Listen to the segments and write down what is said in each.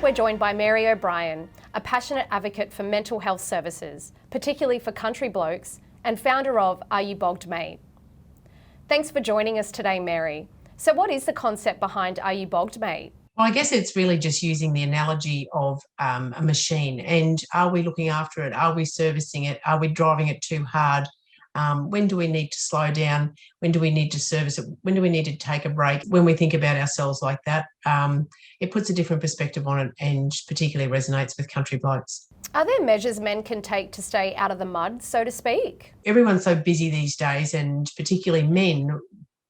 we're joined by Mary O'Brien, a passionate advocate for mental health services, particularly for country blokes, and founder of Are You Bogged, Mate? Thanks for joining us today, Mary. So what is the concept behind Are You Bogged, Mate? Well, I guess it's really just using the analogy of a machine, and are we looking after it? Are we servicing it? Are we driving it too hard? When do we need to slow down? When do we need to service it? When do we need to take a break? When we think about ourselves like that, it puts a different perspective on it and particularly resonates with country blokes. Are there measures men can take to stay out of the mud, so to speak? Everyone's so busy these days, and particularly men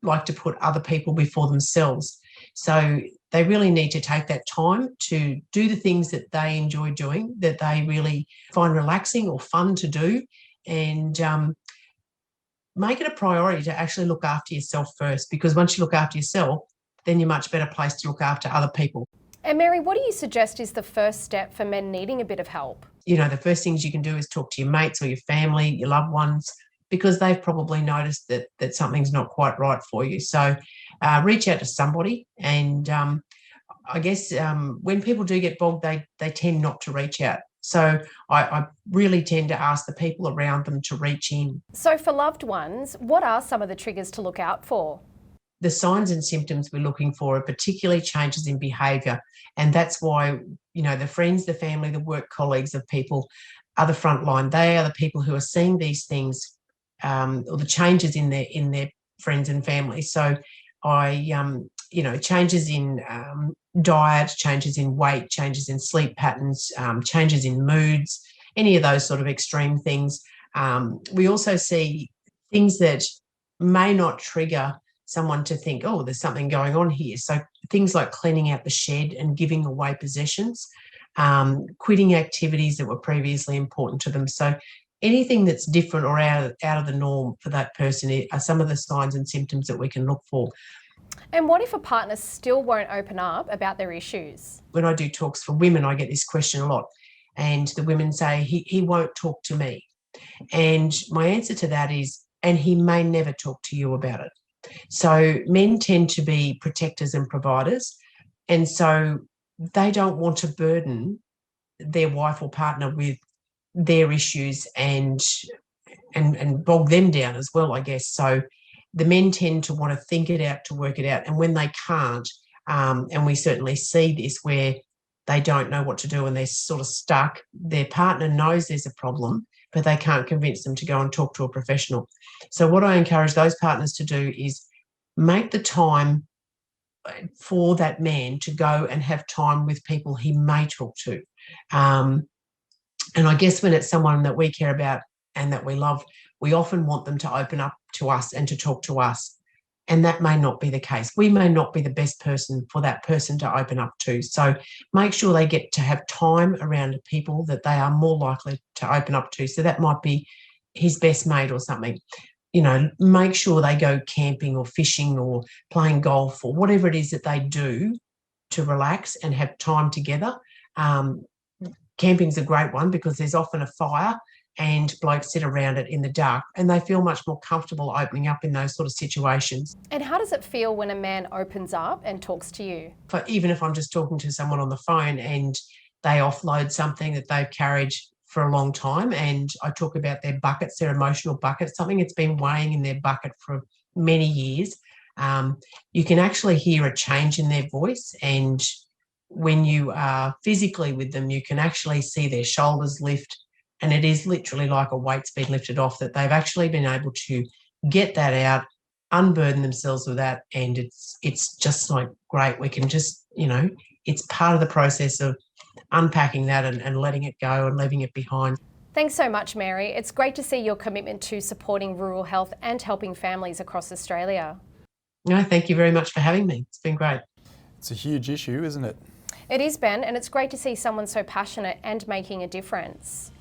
like to put other people before themselves. So they really need to take that time to do the things that they enjoy doing, that they really find relaxing or fun to do, and make it a priority to actually look after yourself first, because once you look after yourself, then you're much better placed to look after other people. And Mary, what do you suggest is the first step for men needing a bit of help? You know, the first things you can do is talk to your mates or your family, your loved ones, because they've probably noticed that something's not quite right for you. So reach out to somebody. And I guess when people do get bogged, they tend not to reach out. So I really tend to ask the people around them to reach in. So for loved ones, what are some of the triggers to look out for? The signs and symptoms we're looking for are particularly changes in behaviour. And that's why, you know, the friends, the family, the work colleagues of people are the front line. They are the people who are seeing these things or the changes in their friends and family. So changes in diet, changes in weight, changes in sleep patterns, changes in moods, any of those sort of extreme things. We also see things that may not trigger someone to think, oh, there's something going on here. So things like cleaning out the shed and giving away possessions, quitting activities that were previously important to them. So anything that's different or out of the norm for that person are some of the signs and symptoms that we can look for. And what if a partner still won't open up about their issues? When I do talks for women, I get this question a lot. And the women say, he won't talk to me. And my answer to that is, and he may never talk to you about it. So men tend to be protectors and providers. And so they don't want to burden their wife or partner with their issues and bog them down as well, I guess. So the men tend to want to think it out, to work it out. And when they can't, and we certainly see this where they don't know what to do and they're sort of stuck, their partner knows there's a problem, but they can't convince them to go and talk to a professional. So what I encourage those partners to do is make the time for that man to go and have time with people he may talk to. And I guess when it's someone that we care about and that we love, we often want them to open up to us and to talk to us. And that may not be the case. We may not be the best person for that person to open up to. So make sure they get to have time around people that they are more likely to open up to. So that might be his best mate or something. You know, make sure they go camping or fishing or playing golf or whatever it is that they do to relax and have time together. Camping's a great one because there's often a fire and blokes sit around it in the dark and they feel much more comfortable opening up in those sort of situations. And how does it feel when a man opens up and talks to you? Even if I'm just talking to someone on the phone and they offload something that they've carried for a long time, and I talk about their buckets, their emotional buckets, something that's been weighing in their bucket for many years, you can actually hear a change in their voice. And when you are physically with them, you can actually see their shoulders lift. And it is literally like a weight's been lifted off, that they've actually been able to get that out, unburden themselves with that. And it's just like, great, we can just, it's part of the process of unpacking that and letting it go and leaving it behind. Thanks so much, Mary. It's great to see your commitment to supporting rural health and helping families across Australia. No, thank you very much for having me. It's been great. It's a huge issue, isn't it? It is, Ben, and it's great to see someone so passionate and making a difference.